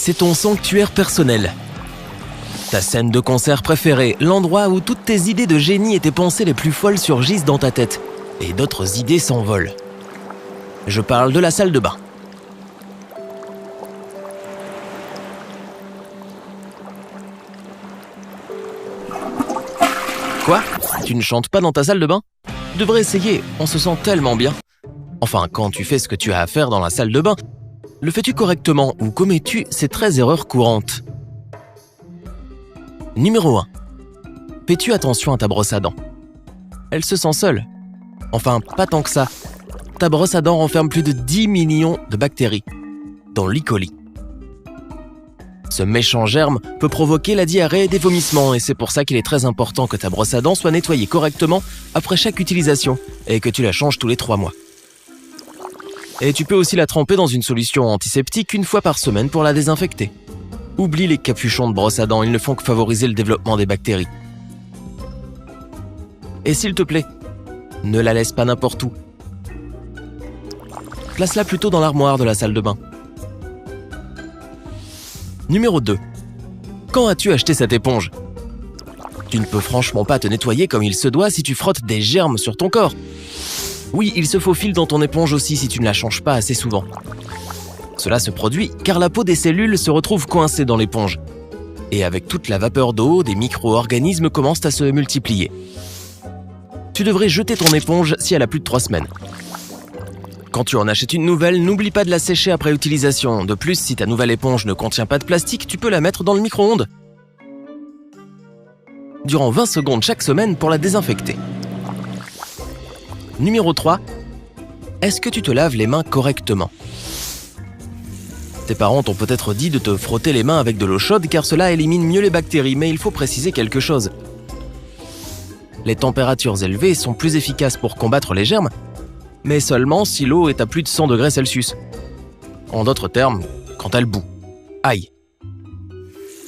c'est ton sanctuaire personnel. Ta scène de concert préférée, l'endroit où toutes tes idées de génie et tes pensées les plus folles surgissent dans ta tête, et d'autres idées s'envolent. Je parle de la salle de bain. Quoi ? Tu ne chantes pas dans ta salle de bain ? Tu devrais essayer, on se sent tellement bien. Enfin, quand tu fais ce que tu as à faire dans la salle de bain, le fais-tu correctement ou commets-tu ces 13 erreurs courantes ? Numéro 1. Fais-tu attention à ta brosse à dents ? Elle se sent seule. Enfin, pas tant que ça. Ta brosse à dents renferme plus de 10 millions de bactéries, dont l'E. coli. Ce méchant germe peut provoquer la diarrhée et des vomissements et c'est pour ça qu'il est très important que ta brosse à dents soit nettoyée correctement après chaque utilisation et que tu la changes tous les 3 mois. Et tu peux aussi la tremper dans une solution antiseptique une fois par semaine pour la désinfecter. Oublie les capuchons de brosse à dents, ils ne font que favoriser le développement des bactéries. Et s'il te plaît, ne la laisse pas n'importe où. Place-la plutôt dans l'armoire de la salle de bain. Numéro 2. Quand as-tu acheté cette éponge ? Tu ne peux franchement pas te nettoyer comme il se doit si tu frottes des germes sur ton corps. Oui, il se faufile dans ton éponge aussi si tu ne la changes pas assez souvent. Cela se produit car la peau des cellules se retrouve coincée dans l'éponge. Et avec toute la vapeur d'eau, des micro-organismes commencent à se multiplier. Tu devrais jeter ton éponge si elle a plus de 3 semaines. Quand tu en achètes une nouvelle, n'oublie pas de la sécher après utilisation. De plus, si ta nouvelle éponge ne contient pas de plastique, tu peux la mettre dans le micro-ondes durant 20 secondes chaque semaine pour la désinfecter. Numéro 3. Est-ce que tu te laves les mains correctement ? Tes parents t'ont peut-être dit de te frotter les mains avec de l'eau chaude car cela élimine mieux les bactéries, mais il faut préciser quelque chose. Les températures élevées sont plus efficaces pour combattre les germes, mais seulement si l'eau est à plus de 100 degrés Celsius. En d'autres termes, quand elle bout. Aïe.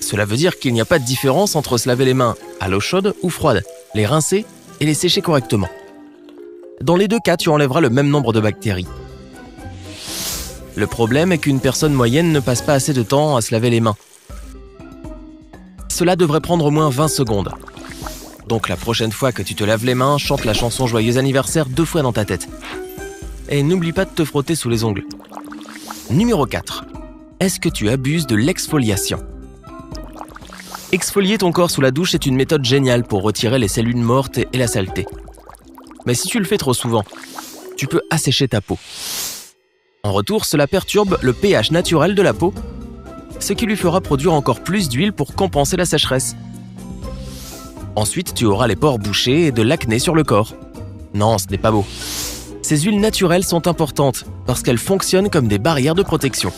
Cela veut dire qu'il n'y a pas de différence entre se laver les mains à l'eau chaude ou froide, les rincer et les sécher correctement. Dans les deux cas, tu enlèveras le même nombre de bactéries. Le problème est qu'une personne moyenne ne passe pas assez de temps à se laver les mains. Cela devrait prendre au moins 20 secondes. Donc la prochaine fois que tu te laves les mains, chante la chanson Joyeux anniversaire 2 fois dans ta tête. Et n'oublie pas de te frotter sous les ongles. Numéro 4. Est-ce que tu abuses de l'exfoliation ? Exfolier ton corps sous la douche est une méthode géniale pour retirer les cellules mortes et la saleté. Mais si tu le fais trop souvent, tu peux assécher ta peau. En retour, cela perturbe le pH naturel de la peau, ce qui lui fera produire encore plus d'huile pour compenser la sécheresse. Ensuite, tu auras les pores bouchés et de l'acné sur le corps. Non, ce n'est pas beau. Ces huiles naturelles sont importantes parce qu'elles fonctionnent comme des barrières de protection.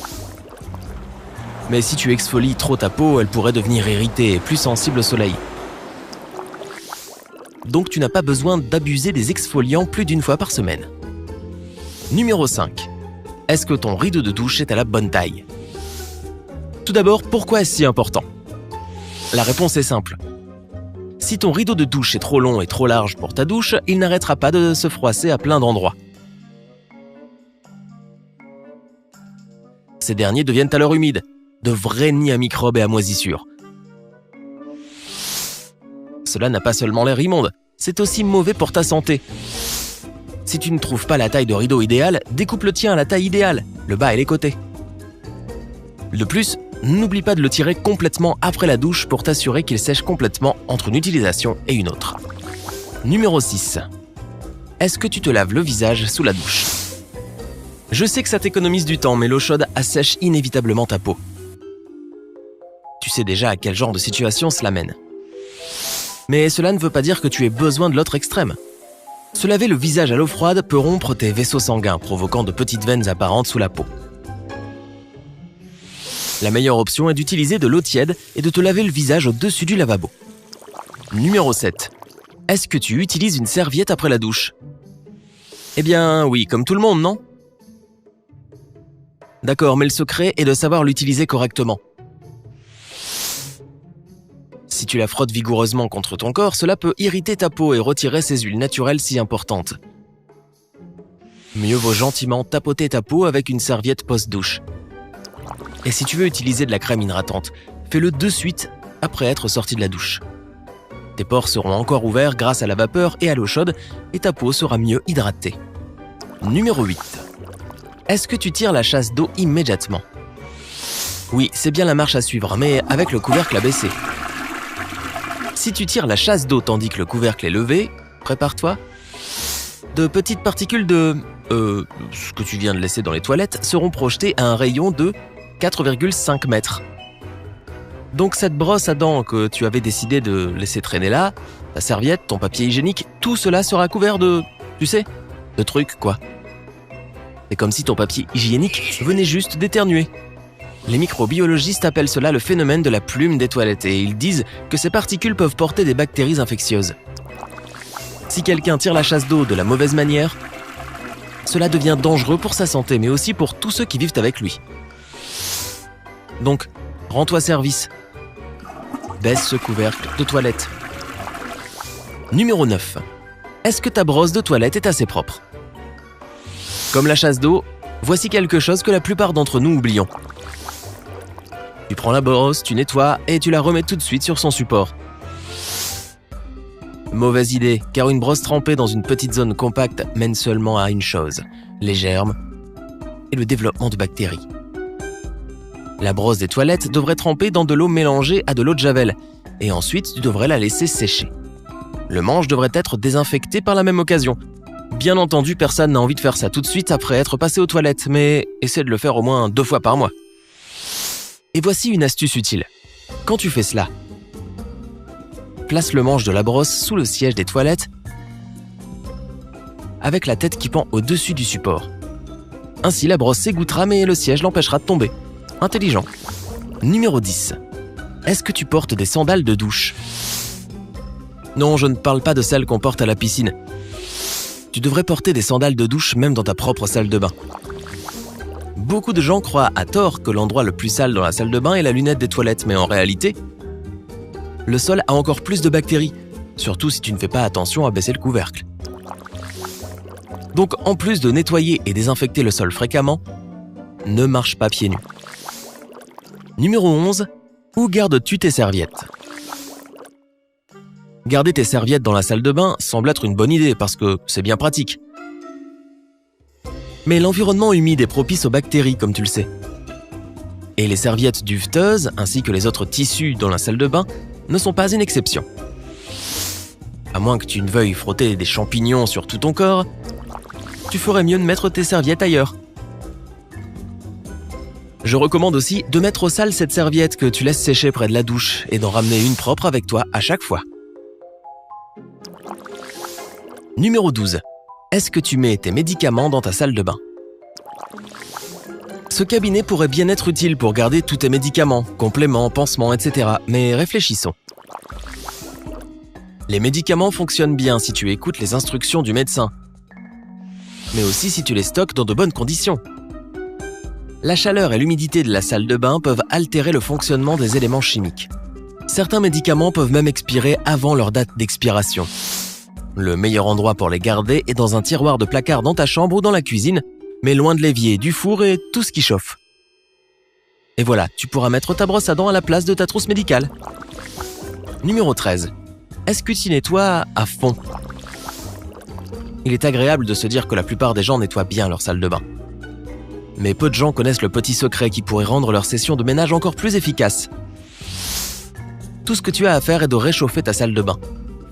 Mais si tu exfolies trop ta peau, elle pourrait devenir irritée et plus sensible au soleil. Donc tu n'as pas besoin d'abuser des exfoliants plus d'une fois par semaine. Numéro 5. Est-ce que ton rideau de douche est à la bonne taille ? Tout d'abord, pourquoi est-ce si important ? La réponse est simple. Si ton rideau de douche est trop long et trop large pour ta douche, il n'arrêtera pas de se froisser à plein d'endroits. Ces derniers deviennent alors humides, de vrais nids à microbes et à moisissures. Cela n'a pas seulement l'air immonde, c'est aussi mauvais pour ta santé. Si tu ne trouves pas la taille de rideau idéale, découpe le tien à la taille idéale, le bas et les côtés. De plus, n'oublie pas de le tirer complètement après la douche pour t'assurer qu'il sèche complètement entre une utilisation et une autre. Numéro 6. Est-ce que tu te laves le visage sous la douche ? Je sais que ça t'économise du temps, mais l'eau chaude assèche inévitablement ta peau. Tu sais déjà à quel genre de situation cela mène. Mais cela ne veut pas dire que tu aies besoin de l'autre extrême. Se laver le visage à l'eau froide peut rompre tes vaisseaux sanguins, provoquant de petites veines apparentes sous la peau. La meilleure option est d'utiliser de l'eau tiède et de te laver le visage au-dessus du lavabo. Numéro 7. Est-ce que tu utilises une serviette après la douche ? Eh bien oui, comme tout le monde, non ? D'accord, mais le secret est de savoir l'utiliser correctement. Si tu la frottes vigoureusement contre ton corps, cela peut irriter ta peau et retirer ces huiles naturelles si importantes. Mieux vaut gentiment tapoter ta peau avec une serviette post-douche. Et si tu veux utiliser de la crème hydratante, fais-le de suite après être sorti de la douche. Tes pores seront encore ouverts grâce à la vapeur et à l'eau chaude et ta peau sera mieux hydratée. Numéro 8. Est-ce que tu tires la chasse d'eau immédiatement? Oui, c'est bien la marche à suivre, mais avec le couvercle abaissé. Si tu tires la chasse d'eau tandis que le couvercle est levé, prépare-toi. De petites particules de... ce que tu viens de laisser dans les toilettes seront projetées à un rayon de 4,5 mètres. Donc cette brosse à dents que tu avais décidé de laisser traîner là, ta serviette, ton papier hygiénique, tout cela sera couvert de... tu sais, de trucs quoi. C'est comme si ton papier hygiénique venait juste d'éternuer. Les microbiologistes appellent cela le phénomène de la plume des toilettes et ils disent que ces particules peuvent porter des bactéries infectieuses. Si quelqu'un tire la chasse d'eau de la mauvaise manière, cela devient dangereux pour sa santé mais aussi pour tous ceux qui vivent avec lui. Donc, rends-toi service. Baisse ce couvercle de toilette. Numéro 9. Est-ce que ta brosse de toilette est assez propre? Comme la chasse d'eau, voici quelque chose que la plupart d'entre nous oublions. Tu prends la brosse, tu nettoies et tu la remets tout de suite sur son support. Mauvaise idée, car une brosse trempée dans une petite zone compacte mène seulement à une chose, les germes et le développement de bactéries. La brosse des toilettes devrait tremper dans de l'eau mélangée à de l'eau de javel et ensuite tu devrais la laisser sécher. Le manche devrait être désinfecté par la même occasion. Bien entendu, personne n'a envie de faire ça tout de suite après être passé aux toilettes, mais essaie de le faire au moins 2 fois par mois. Et voici une astuce utile. Quand tu fais cela, place le manche de la brosse sous le siège des toilettes avec la tête qui pend au-dessus du support. Ainsi, la brosse s'égouttera mais le siège l'empêchera de tomber. Intelligent. Numéro 10. Est-ce que tu portes des sandales de douche? Non, je ne parle pas de celles qu'on porte à la piscine. Tu devrais porter des sandales de douche même dans ta propre salle de bain. Beaucoup de gens croient à tort que l'endroit le plus sale dans la salle de bain est la lunette des toilettes, mais en réalité, le sol a encore plus de bactéries, surtout si tu ne fais pas attention à baisser le couvercle. Donc, en plus de nettoyer et désinfecter le sol fréquemment, ne marche pas pieds nus. Numéro 11. Où gardes-tu tes serviettes? Garder tes serviettes dans la salle de bain semble être une bonne idée parce que c'est bien pratique. Mais l'environnement humide est propice aux bactéries, comme tu le sais. Et les serviettes duveteuses, ainsi que les autres tissus dans la salle de bain, ne sont pas une exception. À moins que tu ne veuilles frotter des champignons sur tout ton corps, tu ferais mieux de mettre tes serviettes ailleurs. Je recommande aussi de mettre au sale cette serviette que tu laisses sécher près de la douche et d'en ramener une propre avec toi à chaque fois. Numéro 12. Est-ce que tu mets tes médicaments dans ta salle de bain? Ce cabinet pourrait bien être utile pour garder tous tes médicaments, compléments, pansements, etc. Mais réfléchissons. Les médicaments fonctionnent bien si tu écoutes les instructions du médecin, mais aussi si tu les stockes dans de bonnes conditions. La chaleur et l'humidité de la salle de bain peuvent altérer le fonctionnement des éléments chimiques. Certains médicaments peuvent même expirer avant leur date d'expiration. Le meilleur endroit pour les garder est dans un tiroir de placard dans ta chambre ou dans la cuisine, mais loin de l'évier, du four et tout ce qui chauffe. Et voilà, tu pourras mettre ta brosse à dents à la place de ta trousse médicale. Numéro 13. Est-ce que tu nettoies à fond? Il est agréable de se dire que la plupart des gens nettoient bien leur salle de bain. Mais peu de gens connaissent le petit secret qui pourrait rendre leur session de ménage encore plus efficace. Tout ce que tu as à faire est de réchauffer ta salle de bain.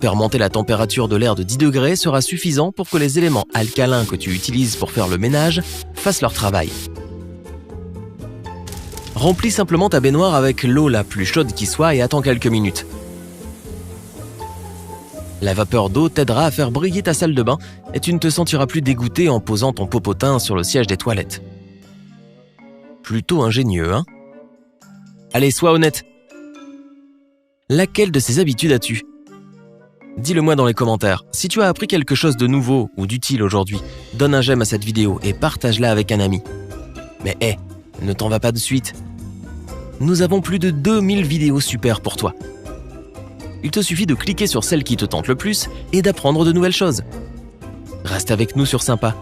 Faire monter la température de l'air de 10 degrés sera suffisant pour que les éléments alcalins que tu utilises pour faire le ménage fassent leur travail. Remplis simplement ta baignoire avec l'eau la plus chaude qui soit et attends quelques minutes. La vapeur d'eau t'aidera à faire briller ta salle de bain et tu ne te sentiras plus dégoûté en posant ton popotin sur le siège des toilettes. Plutôt ingénieux, hein? Allez, sois honnête. Laquelle de ces habitudes as-tu? Dis-le-moi dans les commentaires. Si tu as appris quelque chose de nouveau ou d'utile aujourd'hui, donne un j'aime à cette vidéo et partage-la avec un ami. Mais ne t'en va pas de suite. Nous avons plus de 2000 vidéos super pour toi. Il te suffit de cliquer sur celle qui te tente le plus et d'apprendre de nouvelles choses. Reste avec nous sur Sympa.